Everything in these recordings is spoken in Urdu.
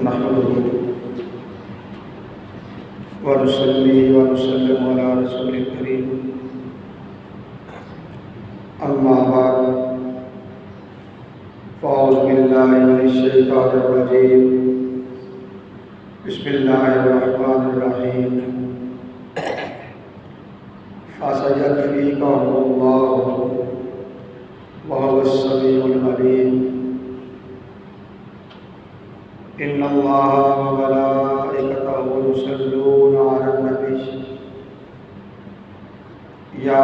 نحمده ونصلي ونسلم على رسول الكريم أما بعد فأعوذ بالله من الشيطان الرجيم بسم الله الرحمن الرحيم فسيكفيكهم الله وهو السميع العليم إن الله وملائكته يصلون على النبي يا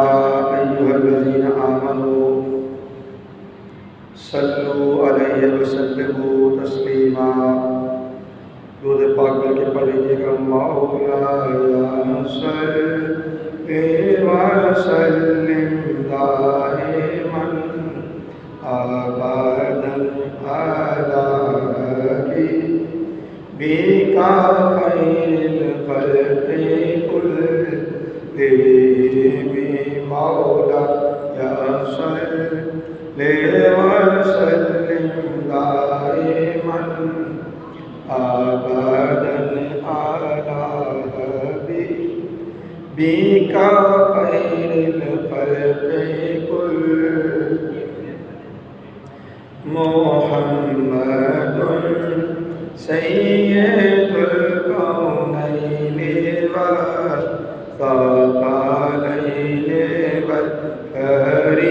أيها الذين آمنوا صلوا عليه وسلموا تسليما درود پاک مل کے پڑھ لیجیے گا مولانا صلی وسلم دائما ابدا علی حبیبک خیر الخلق كلهم مولانا صلی وسلم دائما ابدا علی حبیبک خیر الخلق كلهم محمد سید الکونین والثقلین والفریقین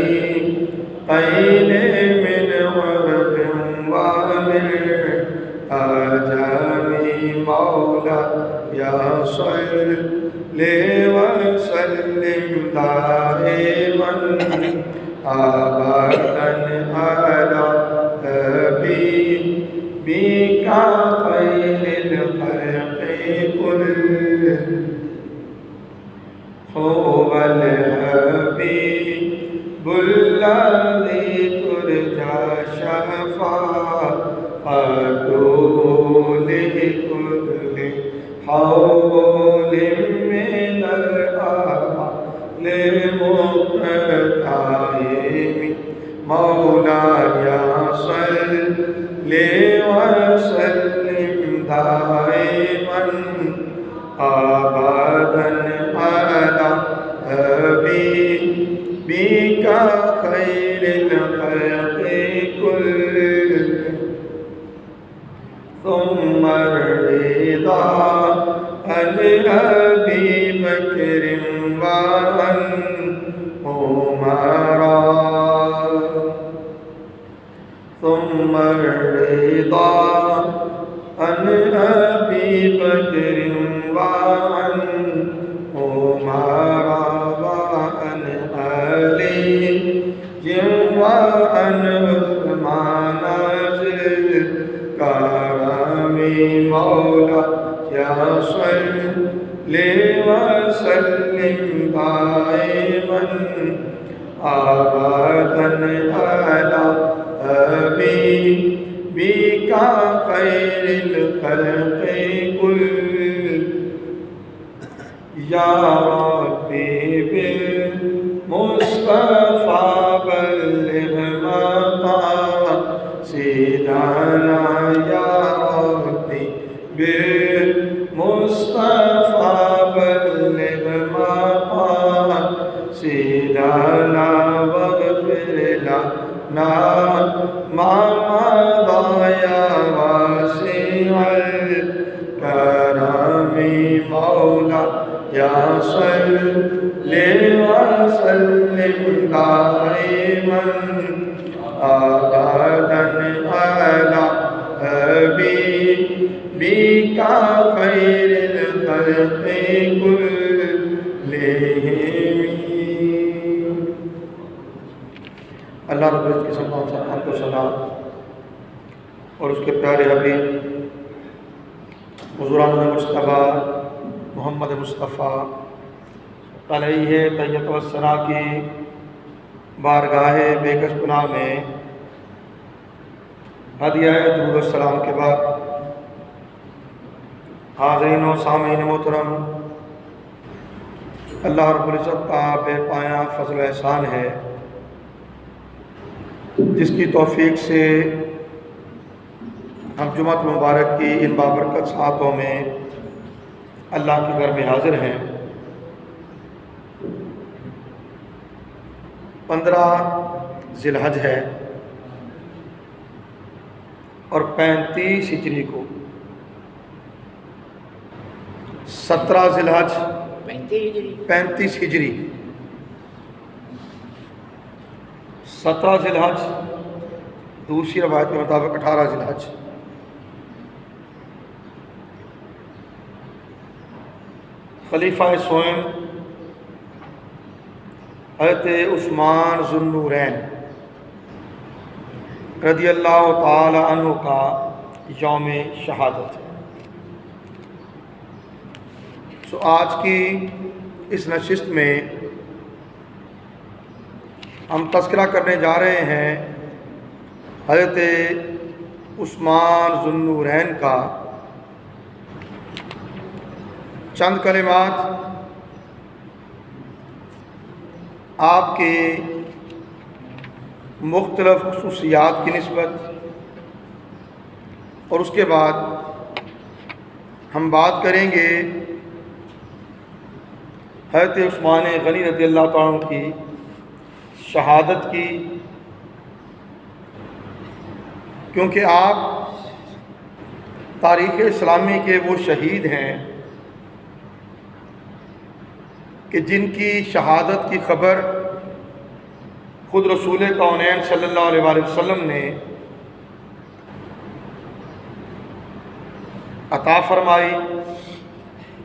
من عرب ومن عجم مولانا صلی وسلم دائما ابدا علی حبیبک خیر الخلق كلهم هو الحبیب الذی ترجى شفاعته لكل حول من الأعمال مقتحم مولاي صل وسلم دائما ابدا على حبيبك خير الخلق كلهم ثم الرضا عن أبي بكر وعن عمر ثم الرضا عن أبي بكر وعن عمر وعن علي وعن عثمان ذي الكرم مولاي صل وسلم دائما ابدا على حبیبک خیر الخلق كلهم یا ربی بالمصطفى بلغ مقاصدنا یا ربی بالمصطفى بلغ مقاصدنا واغفر لنا ما مضى يا واسع الكرم مولاي صل وسلم دائما ابدا على حبيبك خير الخلق كلهم. اللہ رب العزت کی سلام کو سلام اور اس کے پیارے حبیب حضور مصطفیٰ محمد مصطفیٰ علیہ طیب والثنا کی بارگاہ بے کس پناہ میں ہدیہ درود السلام کے بعد حاضرین و سامعین محترم، اللہ رب العزت کا بے پایاں فضل و احسان ہے جس کی توفیق سے ہم جمعہ مبارک کی ان بابرکت ساعتوں میں اللہ کے گھر میں حاضر ہیں۔ 15 ذی الحج ہے اور 35 ہجری کو 17 ذی الحج 35 ہجری 17 ذی الحج، دوسری روایت کے مطابق 18 ذی الحج۔ خلیفہ سوئم حضرت عثمان ذو النورین رضی اللہ تعالی عنہ کا یوم شہادت ہے۔ آج کی اس نشست میں ہم تذکرہ کرنے جا رہے ہیں حضرت عثمان ذو النورین کا چند کلمات، آپ کے مختلف خصوصیات کی نسبت، اور اس کے بعد ہم بات کریں گے حضرت عثمان غنی رضی اللہ تعالیٰ عنہ کی شہادت کی، کیونکہ آپ تاریخ اسلامی کے وہ شہید ہیں کہ جن کی شہادت کی خبر خود رسول کونین صلی اللہ علیہ وآلہ وسلم نے عطا فرمائی،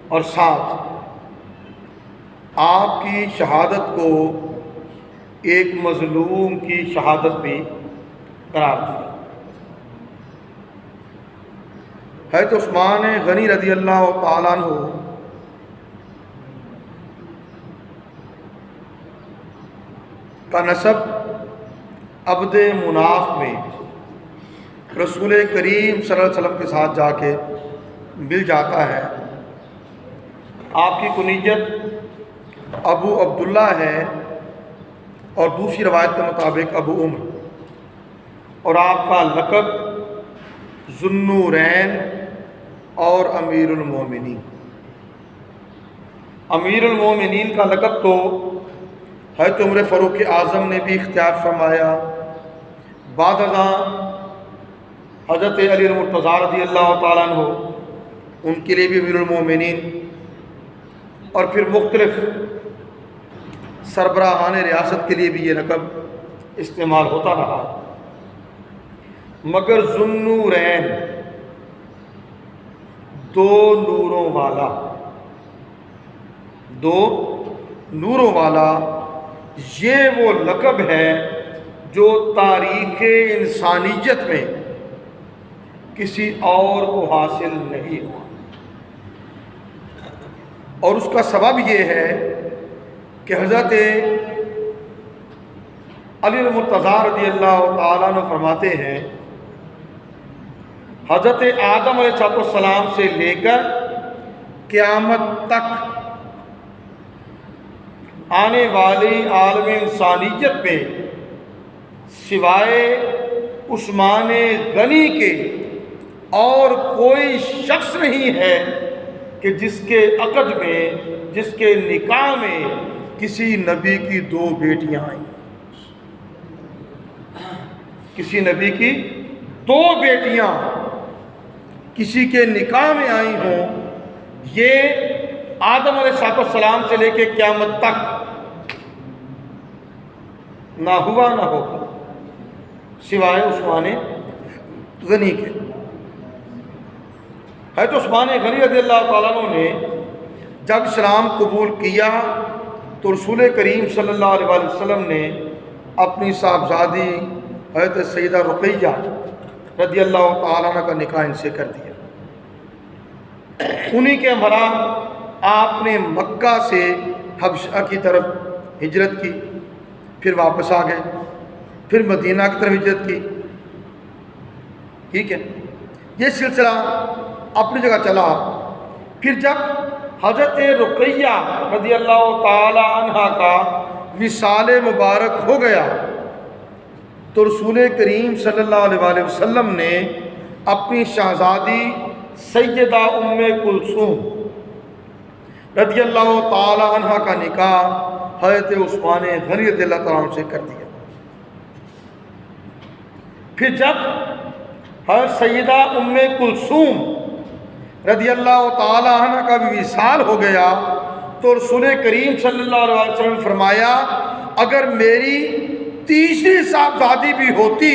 اور ساتھ آپ کی شہادت کو ایک مظلوم کی شہادت بھی قرار دی۔ حضرت عثمان غنی رضی اللہ تعالیٰ عنہ کا نسب عبد مناف میں رسول کریم صلی اللہ علیہ وسلم کے ساتھ جا کے مل جاتا ہے۔ آپ کی کنیت ابو عبداللہ ہے، اور دوسری روایت کے مطابق ابو عمر، اور آپ کا لقب ذو النورین اور امیر المومنین۔ امیر المومنین کا لقب تو حضرت عمر فاروق اعظم نے بھی اختیار فرمایا، بعد ازاں حضرت علی المرتضیٰ رضی اللہ تعالیٰ عنہ ان کے لیے بھی امیر المومنین، اور پھر مختلف سربراہان ریاست کے لیے بھی یہ لقب استعمال ہوتا رہا۔ مگر ذو النورین، دو نوروں والا، دو نوروں والا، یہ وہ لقب ہے جو تاریخ انسانیت میں کسی اور کو حاصل نہیں ہوا، اور اس کا سبب یہ ہے کہ حضرت علی المرتضیٰ رضی اللہ تعالیٰ عنہ فرماتے ہیں حضرت آدم علیہ السلام سے لے کر قیامت تک آنے والی عالم انسانیت میں سوائے عثمان غنی کے اور کوئی شخص نہیں ہے کہ جس کے عقد میں، جس کے نکاح میں کسی نبی کی 2 بیٹیاں آئیں، کسی نبی کی 2 بیٹیاں کسی کے نکاح میں آئی ہوں، یہ آدم علیہ السلام سے لے کے قیامت تک نہ ہوا نہ ہوگا سوائے عثمان غنی کے۔ حضرت عثمان غنی رضی اللہ تعالیٰ عنہ نے جب اسلام قبول کیا تو رسول کریم صلی اللہ علیہ وآلہ وسلم نے اپنی صاحبزادی حضرت سیدہ رقیہ رضی اللہ تعالیٰ عنہ کا نکاح ان سے کر دیا۔ انہی کے ہمراہ آپ نے مکہ سے حبشہ کی طرف ہجرت کی، پھر واپس آ گئے، پھر مدینہ کی طرف ہجرت کی۔ ٹھیک ہے، یہ سلسلہ اپنی جگہ چلا۔ پھر جب حضرت رقیہ رضی اللہ تعالی عنہ کا وصال مبارک ہو گیا تو رسول کریم صلی اللہ علیہ وآلہ وسلم نے اپنی شہزادی سیدہ ام کلثوم رضی اللہ تعالی عنہ کا نکاح حضرت عثمان غنی رضی اللہ تعالیٰ عنہ سے کر دیا۔ پھر جب حضرت سیدہ ام کلثوم رضی اللہ تعالی عنہ کا بھی وصال ہو گیا تو رسول کریم صلی اللہ علیہ وسلم نے فرمایا اگر میری تیسری صاحبزادی بھی ہوتی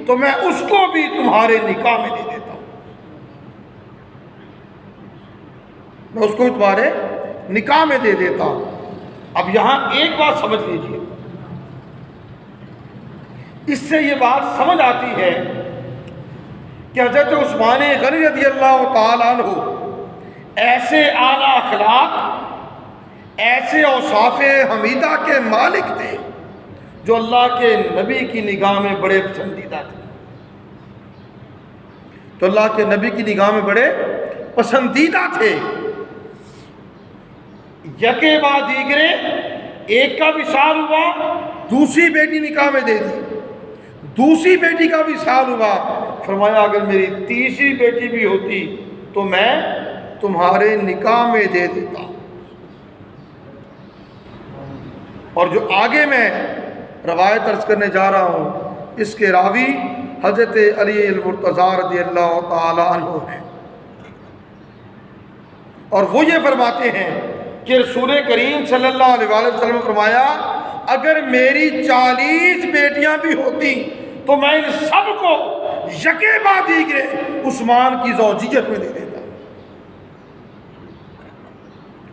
تو میں اس کو بھی تمہارے نکاح میں دے دیتا ہوں، میں اس کو بھی تمہارے نکاح میں دے دیتا ہوں۔ اب یہاں ایک بات سمجھ لیجئے، اس سے یہ بات سمجھ آتی ہے کہ حضرت عثمان غنی رضی اللہ تعالیٰ عنہ ایسے اعلیٰ اخلاق، ایسے اوصاف حمیدہ کے مالک تھے جو اللہ کے نبی کی نگاہ میں بڑے پسندیدہ تھے، تو اللہ کے نبی کی نگاہ میں بڑے پسندیدہ تھے۔ یکے بعد دیگرے ایک کا وصال ہوا، دوسری بیٹی نکاح میں دے دی، دوسری بیٹی کا وصال ہوا، فرمایا اگر میری تیسری بیٹی بھی ہوتی تو میں تمہارے نکاح میں دے دیتا۔ اور جو آگے میں روایت عرض کرنے جا رہا ہوں اس کے راوی حضرت علی المرتضیٰ رضی اللہ تعالی عنہ ہیں، اور وہ یہ فرماتے ہیں کہ رسول کریم صلی اللہ علیہ وسلم نے فرمایا اگر میری 40 بیٹیاں بھی ہوتی تو میں ان سب کو یکے بعد دیگرے عثمان کی زوجیت میں دے دیتا،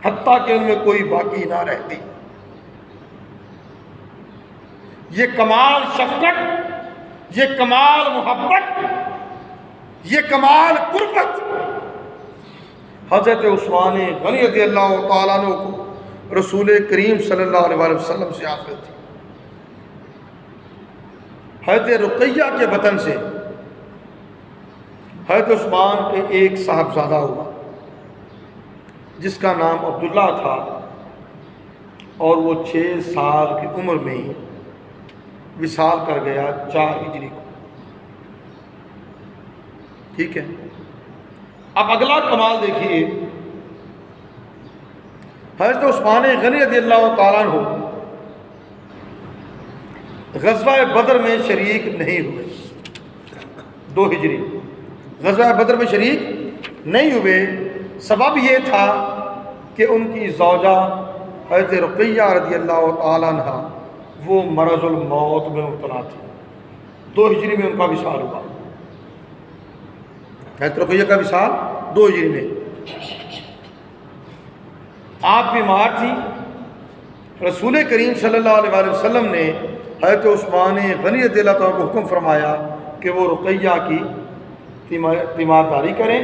حتیٰ کہ ان میں کوئی باقی نہ رہتی۔ یہ کمال شفقت، یہ کمال محبت، یہ کمال قربت حضرت عثمان غنی رضی اللہ تعالیٰ عنہ کو رسول کریم صلی اللہ علیہ وسلم سے حاصل تھی۔ حضرت رقیہ کے بطن سے حضرت عثمان کے ایک صاحبزادہ ہوا جس کا نام عبداللہ تھا، اور وہ 6 سال کی عمر میں ہی وصال کر گیا 4 ہجری کو۔ ٹھیک ہے، اب اگلا کمال دیکھیے، حضرت عثمان غنی رضی اللہ تعالیٰ عنہ غزوہ بدر میں شریک نہیں ہوئے، 2 ہجری غزوہ بدر میں شریک نہیں ہوئے۔ سبب یہ تھا کہ ان کی زوجہ حضرت رقیہ رضی اللہ تعالیٰ عنہ وہ مرض الموت میں مبتلا تھی، 2 ہجری میں ان کا وصال ہوا۔ حضرت رقیہ کا وصال 2 ہجری میں، آپ بیمار تھی، رسول کریم صلی اللہ علیہ وسلم نے حضرت عثمان غنی رضی اللہ تعالیٰ کو حکم فرمایا کہ وہ رقیہ کی تیمارداری کریں،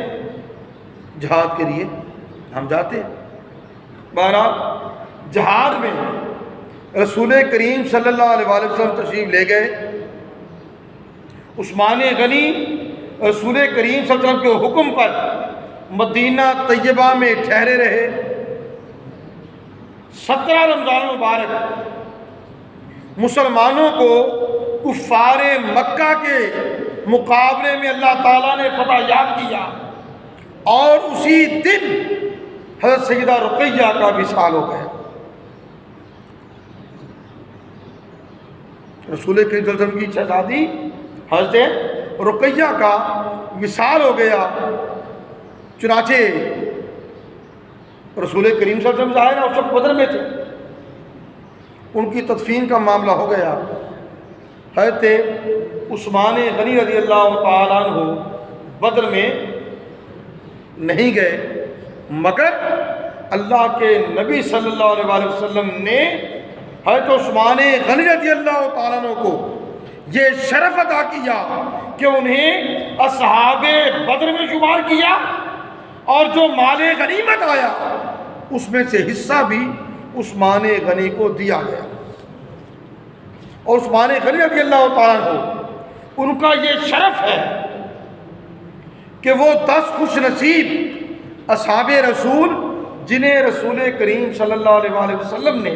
جہاد کے لیے ہم جاتے ہیں۔ بہرحال جہاد میں رسول کریم صلی اللہ علیہ وسلم تشریف لے گئے، عثمان غنی رسول کریم صلی اللہ علیہ وسلم کے حکم پر مدینہ طیبہ میں ٹھہرے رہے۔ 17 رمضان مبارک مسلمانوں کو کفار مکہ کے مقابلے میں اللہ تعالیٰ نے فتح یاب کیا، اور اسی دن حضرت سیدہ رقیہ کا وصال ہو گیا۔ رسول کریم صلی اللہ علیہ وسلم کی شہزادی حضرت رقیہ کا وصال ہو گیا، چنانچہ رسول کریم صلی اللہ علیہ وسلم ظاہر ہے اس وقت بدر میں تھے، ان کی تدفین کا معاملہ ہو گیا۔ حضرت عثمان غنی رضی اللہ تعالیٰ عنہ بدر میں نہیں گئے، مگر اللہ کے نبی صلی اللہ علیہ وسلم نے حضرت عثمان غنی رضی اللہ تعالیٰ عنہ کو یہ شرف عطا کیا کہ انہیں اصحاب بدر میں شمار کیا، اور جو مال غنیمت آیا اس میں سے حصہ بھی عثمان غنی کو دیا گیا۔ اور عثمان غنی رضی اللہ تعالیٰ عنہ ان کا یہ شرف ہے کہ وہ 10 خوش نصیب اصحاب رسول جنہیں رسول کریم صلی اللہ علیہ وسلم نے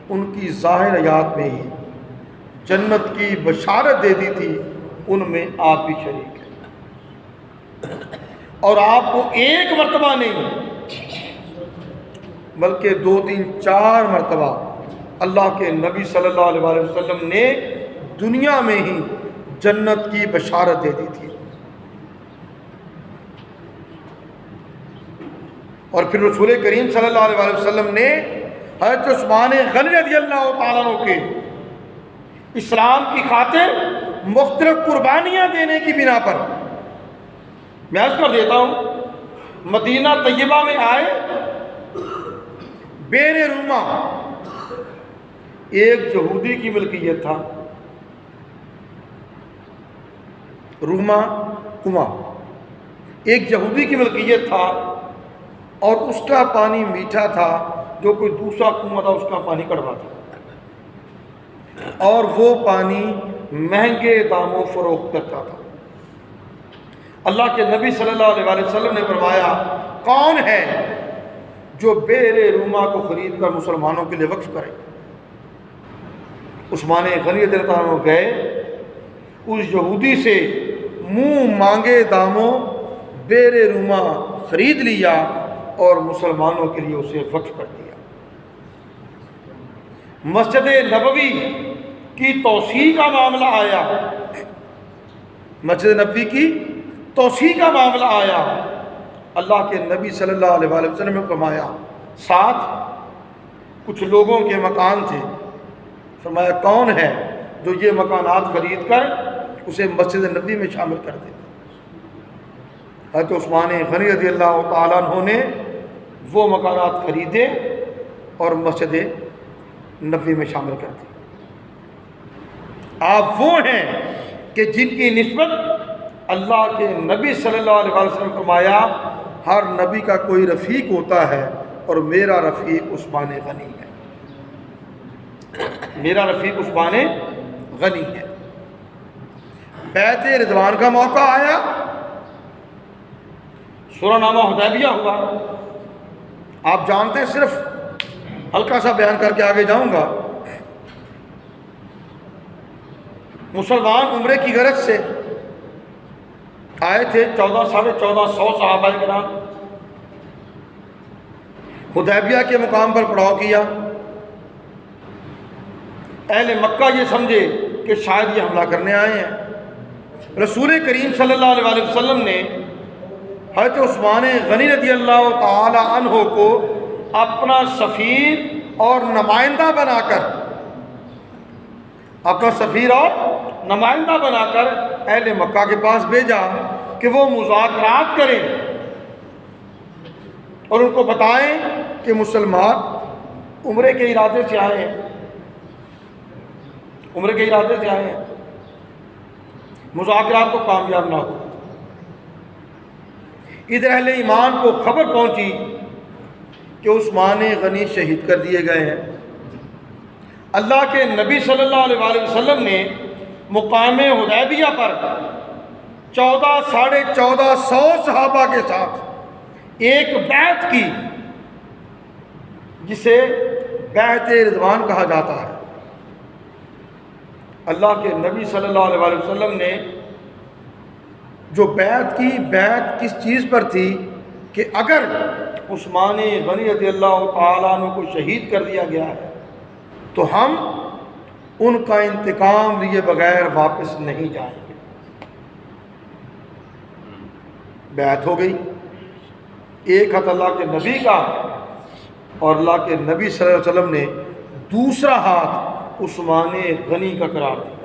ان کی ظاہر حیات میں ہی جنت کی بشارت دے دی تھی، ان میں آپ بھی شریک ہیں۔ اور آپ کو ایک مرتبہ نہیں بلکہ 2 3 4 مرتبہ اللہ کے نبی صلی اللہ علیہ وسلم نے دنیا میں ہی جنت کی بشارت دے دی تھی. اور پھر رسول کریم صلی اللہ علیہ وسلم نے حضرت عثمان غنی رضی اللہ تعالیٰ عنہ کے اسلام کی خاطر مختلف قربانیاں دینے کی بنا پر، میں عرض کر دیتا ہوں، مدینہ طیبہ میں آئے، بیر روما ایک یہودی کی ملکیت تھا. روما کما ایک یہودی کی ملکیت تھا، اور اس کا پانی میٹھا تھا، جو کوئی دوسرا کنواں تھا اس کا پانی کڑوا تھا، اور وہ پانی مہنگے داموں فروخت کرتا تھا. اللہ کے نبی صلی اللہ علیہ وسلم نے فرمایا، کون ہے جو بیر روما کو خرید کر مسلمانوں کے لیے وقف کرے؟ عثمان غنی رضی اللہ عنہ گئے، اس یہودی سے منہ مانگے داموں بیر روما خرید لیا اور مسلمانوں کے لیے اسے وقف کر دیا. مسجد نبوی کی توسیع کا معاملہ آیا، مسجد نبوی کی توسیع کا معاملہ آیا، اللہ کے نبی صلی اللہ علیہ وسلم نے فرمایا، ساتھ کچھ لوگوں کے مکان تھے، فرمایا کون ہے جو یہ مکانات خرید کر اسے مسجد نبوی میں شامل کر دے؟ حضرت عثمان غنی رضی اللہ تعالیٰ عنہ نے وہ مکانات خریدے اور مسجد نبوی میں شامل کر دی. آپ وہ ہیں کہ جن کی نسبت اللہ کے نبی صلی اللہ علیہ وسلم نے فرمایا، ہر نبی کا کوئی رفیق ہوتا ہے اور میرا رفیق عثمان غنی ہے. میرا رفیق عثمان غنی ہے. بیعت رضوان کا موقع آیا، سورہ نامہ حدیبیہ ہوا. آپ جانتے ہیں، صرف ہلکا سا بیان کر کے آگے جاؤں گا. مسلمان عمرے کی غرض سے آئے تھے، 1400 صحابہ کرام. حدیبیہ کے مقام پر پڑاؤ کیا. اہل مکہ یہ سمجھے کہ شاید یہ حملہ کرنے آئے ہیں. رسول کریم صلی اللہ علیہ وسلم نے حضرت عثمان غنی رضی اللہ تعالی عنہ کو اپنا سفیر اور نمائندہ بنا کر، اہل مکہ کے پاس بھیجا کہ وہ مذاکرات کریں اور ان کو بتائیں کہ مسلمان عمرے کے ارادے سے آئے ہیں، مذاکرات کو کامیاب نہ ہو. ادھر اہل ایمان کو خبر پہنچی کہ عثمان غنی شہید کر دیے گئے ہیں. اللہ کے نبی صلی اللہ علیہ وسلم نے مقام حدیبیہ پر 1400 صحابہ کے ساتھ ایک بیعت کی، جسے بیعت رضوان کہا جاتا ہے. اللہ کے نبی صلی اللہ علیہ وسلم نے جو بیعت کی، بیعت کس چیز پر تھی کہ اگر عثمان غنی رضی اللہ تعالیٰ عنہ کو شہید کر دیا گیا ہے تو ہم ان کا انتقام لیے بغیر واپس نہیں جائیں گے. بیعت ہو گئی. ایک ہاتھ اللہ کے نبی کا، اور اللہ کے نبی صلی اللہ علیہ وسلم نے دوسرا ہاتھ عثمان غنی کا قرار دیا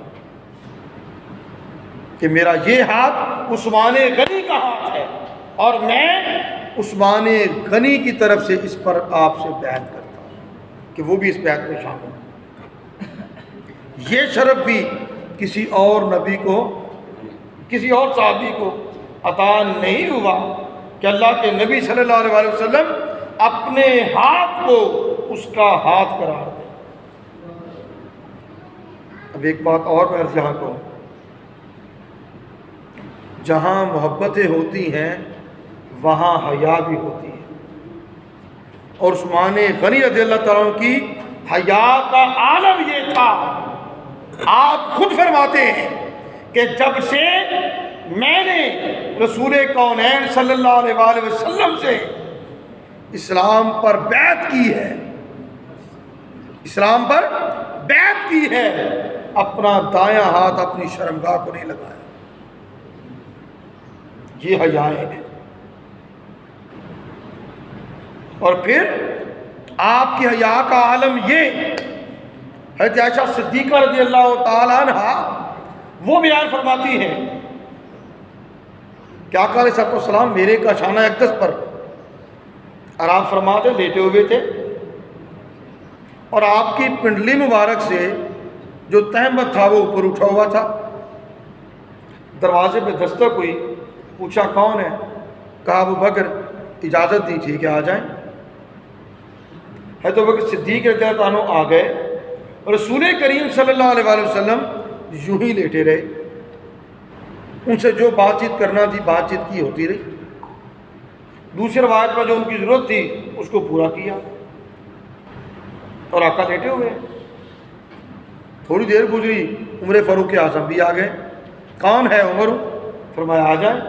کہ میرا یہ ہاتھ عثمان غنی کا ہاتھ ہے اور میں عثمان غنی کی طرف سے اس پر آپ سے بیعت کرتا ہوں کہ وہ بھی اس بیعت میں شامل ہو. یہ شرف بھی کسی اور نبی کو، کسی اور صحابی کو عطا نہیں ہوا کہ اللہ کے نبی صلی اللہ علیہ وسلم اپنے ہاتھ کو اس کا ہاتھ قرار دیں. اب ایک بات اور میں یہاں کہوں، جہاں محبتیں ہوتی ہیں وہاں حیا بھی ہوتی ہے، اور عثمان غنی رضی اللہ تعالیٰ عنہ کی حیا کا عالم یہ تھا. آپ خود فرماتے ہیں کہ جب سے میں نے رسول کونین صلی اللہ علیہ وآلہ وسلم سے اسلام پر بیعت کی ہے، اسلام پر بیعت کی ہے، اپنا دایاں ہاتھ اپنی شرمگاہ کو نہیں لگایا۔ یہ حیائیں ہیں۔ اور پھر آپ کی حیا کا عالم یہ، حضرت عائشہ صدیقہ رضی اللہ تعالی عنہ وہ بیان فرماتی ہیں کہ آقا علیہ السلام میرے کا شانہ اقدس پر آرام فرماتے لیٹے ہوئے تھے، اور آپ کی پنڈلی مبارک سے جو تہمت تھا وہ اوپر اٹھا ہوا تھا۔ دروازے پہ دستک ہوئی، پوچھا کون ہے؟ کہا ابو بکر، اجازت دی تھی کہ آ جائیں۔ حضرت ابو بکر صدیق رضی اللہ عنہ آ گئے، اور رسول کریم صلی اللہ علیہ وآلہ وسلم یوں ہی لیٹے رہے، ان سے جو بات چیت کرنا تھی بات چیت کی ہوتی رہی، دوسری روایت میں جو ان کی ضرورت تھی اس کو پورا کیا، اور آقا لیٹے ہوئے۔ تھوڑی دیر گزری، عمر فاروق اعظم بھی آ گئے۔ کون ہے عمر؟ فرمایا آ جائیں۔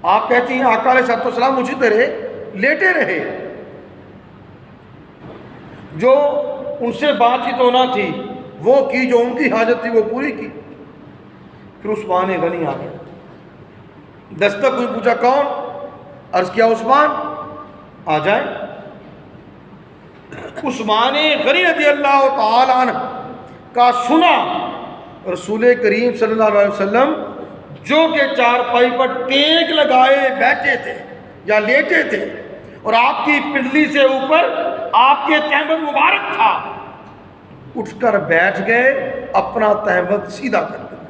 آپ کہتی ہیں آقا علیہ السلام اسی طرح لیٹے رہے، جو ان سے بات چیت ہونا تھی وہ کی، جو ان کی حاجت تھی وہ پوری کی۔ پھر عثمان غنی آ گئے، دستک کوئی پوچھا کون؟ عرض کیا عثمان، آ جائیں۔ عثمان غنی رضی اللہ تعالی عنہ کا سنا رسول کریم صلی اللہ علیہ وسلم جو کہ چارپائی پر ٹیک لگائے بیٹھے تھے یا لیٹے تھے، اور آپ کی پنڈلی سے اوپر آپ کے تہمت مبارک تھا، اٹھ کر بیٹھ گئے، اپنا تہمت سیدھا کر دیا،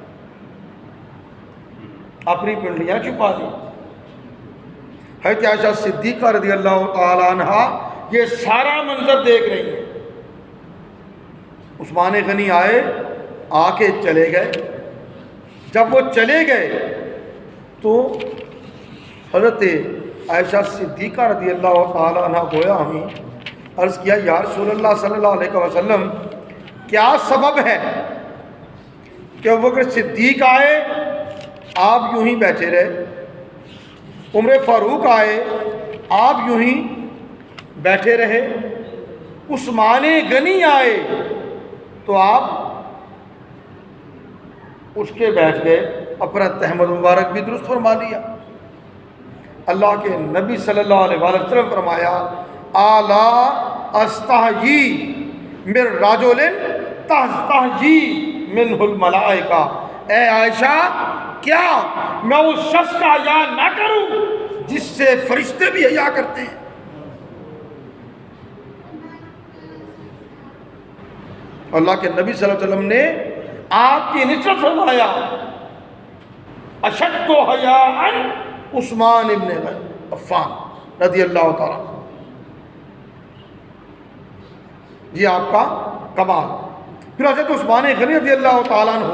اپنی پنڈلیاں چھپا دی۔ حضرت عائشہ صدیقہ رضی اللہ تعالی عنہ یہ سارا منظر دیکھ رہی ہیں۔ عثمان غنی آئے، آ کے چلے گئے۔ جب وہ چلے گئے تو حضرت عائشہ صدیقہ رضی اللہ تعالی عنہ گویا ہمیں عرض کیا یا رسول اللہ صلی اللہ علیہ وسلم، کیا سبب ہے کہ ابو بکر صدیق آئے آپ یوں ہی بیٹھے رہے، عمر فاروق آئے آپ یوں ہی بیٹھے رہے، عثمان غنی آئے تو آپ اٹھ کے بیٹھ گئے، اپنا تہمت مبارک بھی درست فرما لیا۔ اللہ کے نبی صلی اللہ علیہ وسلم فرمایا الا استحیی من رجل تستحیی منہ الملائکہ، اے عائشہ کیا میں اس شخص کا حیا نہ کروں جس سے فرشتے بھی حیا کرتے ہیں؟ اللہ کے نبی صلی اللہ علیہ وسلم نے آپ کی نسبت فرمایا اشد حیاء عثمان ابن عفان رضی اللہ تعالیٰ، یہ آپ کا کمال۔ پھر حضرت عثمان غنی رضی اللہ تعالیٰ عنہ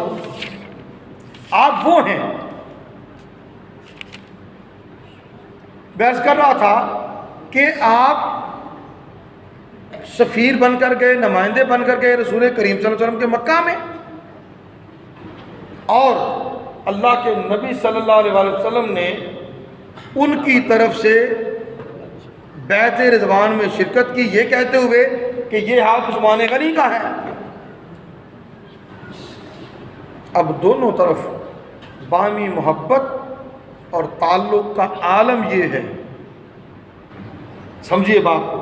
آپ وہ ہیں، بحث کر رہا تھا کہ آپ سفیر بن کر گئے، نمائندے بن کر گئے رسول کریم صلی اللہ علیہ وسلم کے مکہ میں، اور اللہ کے نبی صلی اللہ علیہ وسلم نے ان کی طرف سے بیعت رضوان میں شرکت کی، یہ کہتے ہوئے کہ یہ ہاتھ عثمان غنی کا ہے۔ اب دونوں طرف باہمی محبت اور تعلق کا عالم یہ ہے، سمجھیے بات کو،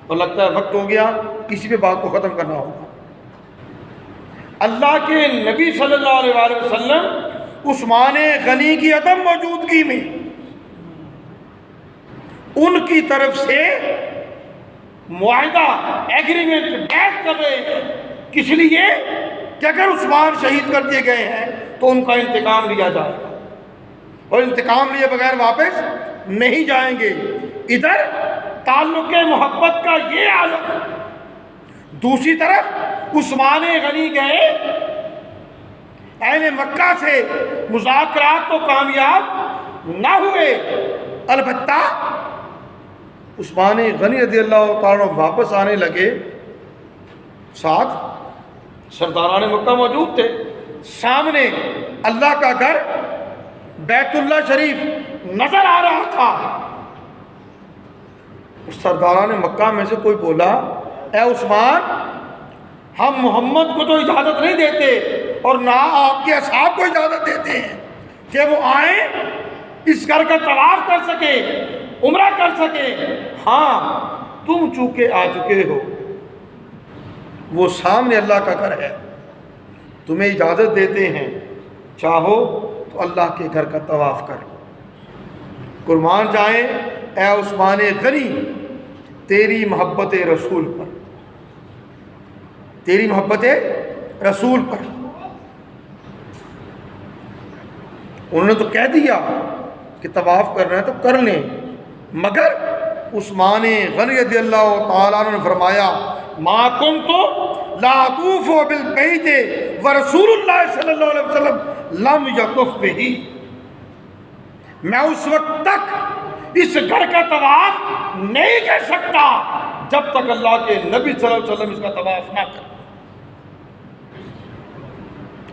اور لگتا ہے وقت ہو گیا، کسی بھی بات کو ختم کرنا ہوگا۔ اللہ کے نبی صلی اللہ علیہ وآلہ وسلم عثمان غنی کی عدم موجودگی میں ان کی طرف سے معاہدہ ایگریمنٹ بیعت کر رہے ہیں، کس لیے کہ اگر عثمان شہید کر دیے گئے ہیں تو ان کا انتقام لیا جائے گا، اور انتقام لیے بغیر واپس نہیں جائیں گے۔ ادھر تعلق محبت کا یہ عالم، دوسری طرف عثمان غنی گئے، اہل مکہ سے مذاکرات تو کامیاب نہ ہوئے، البتہ عثمان غنی رضی اللہ تعالیٰ واپس آنے لگے، ساتھ سرداران مکہ موجود تھے، سامنے اللہ کا گھر بیت اللہ شریف نظر آ رہا تھا، اس سرداران مکہ میں سے کوئی بولا اے عثمان، ہم محمد کو تو اجازت نہیں دیتے اور نہ آپ کے اصحاب کو اجازت دیتے ہیں کہ وہ آئیں اس گھر کا طواف کر سکے، عمرہ کر سکے، ہاں تم چونکہ آ چکے ہو، وہ سامنے اللہ کا گھر ہے، تمہیں اجازت دیتے ہیں، چاہو تو اللہ کے گھر کا طواف کر لو۔ قربان جائیں اے عثمان غنی تیری محبت رسول پر، تیری محبت رسول پر۔ انہوں نے تو کہہ دیا کہ طواف کرنا ہے تو کر لیں، مگر عثمان غنی رضی اللہ تعالیٰ عنہ نے فرمایا ما کنت لا اطوف بالبیت ورسول اللہ صلی اللہ علیہ وسلم لم یطف بہ، میں اس وقت تک اس گھر کا طواف نہیں کر سکتا جب تک اللہ کے نبی صلی اللہ علیہ وسلم اس کا طواف نہ کریں۔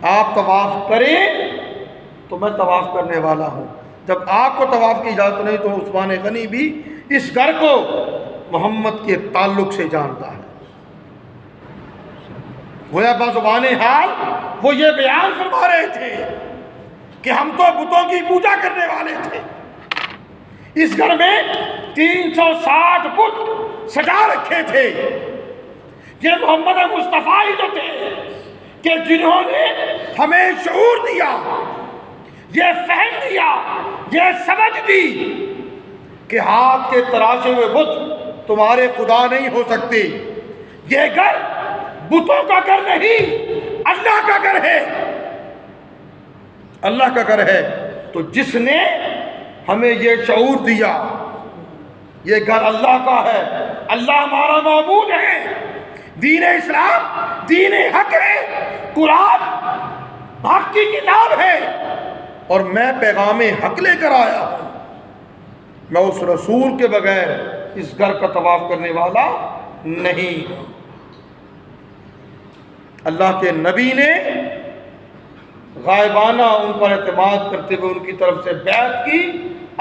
آپ طواف کریں تو میں طواف کرنے والا ہوں، جب آپ کو طواف کی اجازت نہیں تو عثمان غنی بھی اس گھر کو محمد کے تعلق سے جانتا ہے۔ گویا بزبان حال وہ یہ بیان فرما رہے تھے کہ ہم تو بتوں کی پوجا کرنے والے تھے، اس گھر میں 360 بت سجا رکھے تھے، یہ محمد مصطفیٰ ہی تو تھے کہ جنہوں نے ہمیں شعور دیا، یہ فہم دیا، یہ سمجھ دی کہ ہاتھ کے تراشے ہوئے بت تمہارے خدا نہیں ہو سکتے، یہ گھر بتوں کا گھر نہیں، اللہ کا گھر ہے، اللہ کا گھر ہے۔ تو جس نے ہمیں یہ شعور دیا یہ گھر اللہ کا ہے، اللہ ہمارا معبود ہے، دین اسلام دین حق ہے، قرآن حق کی کتاب ہے اور میں پیغام حق لے کر آیا ہوں، میں اس رسول کے بغیر اس گھر کا طواف کرنے والا نہیں ہوں۔ اللہ کے نبی نے غائبانہ ان پر اعتماد کرتے ہوئے ان کی طرف سے بیعت کی،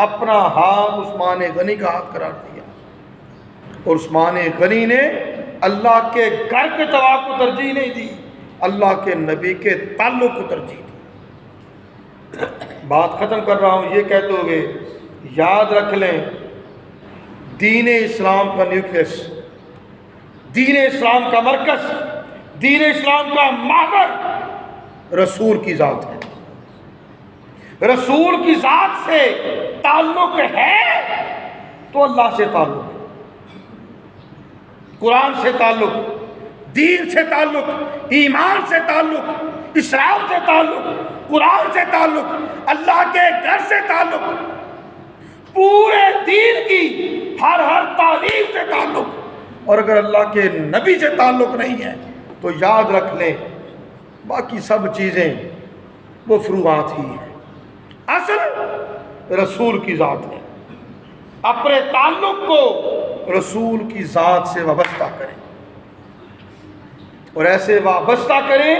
اپنا ہاتھ عثمان غنی کا ہاتھ قرار دیا، اور عثمان غنی نے اللہ کے گھر کے طواف کو ترجیح نہیں دی، اللہ کے نبی کے تعلق کو ترجیح دی۔ بات ختم کر رہا ہوں یہ کہتے ہوئے یاد رکھ لیں، دین اسلام کا نیوکلیس، دین اسلام کا مرکز، دین اسلام کا محور رسول کی ذات ہے۔ رسول کی ذات سے تعلق ہے تو اللہ سے تعلق، قرآن سے تعلق، دین سے تعلق، ایمان سے تعلق، اسلام سے تعلق، قرآن سے تعلق، اللہ کے گھر سے تعلق، پورے دین کی ہر تعلیم سے تعلق، اور اگر اللہ کے نبی سے تعلق نہیں ہے تو یاد رکھ لیں باقی سب چیزیں وہ فروعات ہی ہیں، اصل رسول کی ذات ہے۔ اپنے تعلق کو رسول کی ذات سے وابستہ کریں اور ایسے وابستہ کریں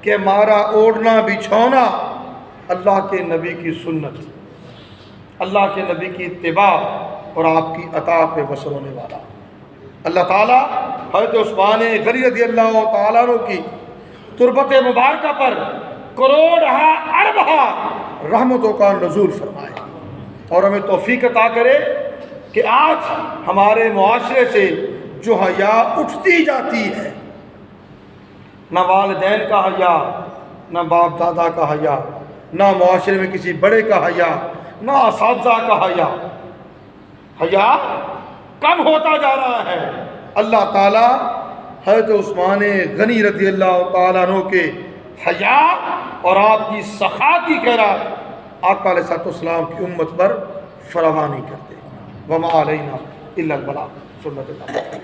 کہ ہمارا اوڑھنا بچھونا اللہ کے نبی کی سنت، اللہ کے نبی کی اتباع اور آپ کی عطا پہ وصل ہونے والا۔ اللہ تعالیٰ حضرت عثمان غنی رضی اللہ تعالیٰ عنہ کی تربت مبارکہ پر کروڑہا اربہا رحمتوں کا نزول فرمائے اور ہمیں توفیق عطا کرے کہ آج ہمارے معاشرے سے جو حیا اٹھتی جاتی ہے، نہ والدین کا حیا، نہ باپ دادا کا حیا، نہ معاشرے میں کسی بڑے کا حیا، نہ اساتذہ کا حیا، حیا کم ہوتا جا رہا ہے۔ اللہ تعالیٰ حضرت عثمان غنی رضی اللہ تعالیٰ عنہ کے حیا اور آپ کی سخا کی خیرات آقا علیہ السلام کی امت پر فراوانی کرتے۔ وما علینا الا البلاغ، سنت اللہ۔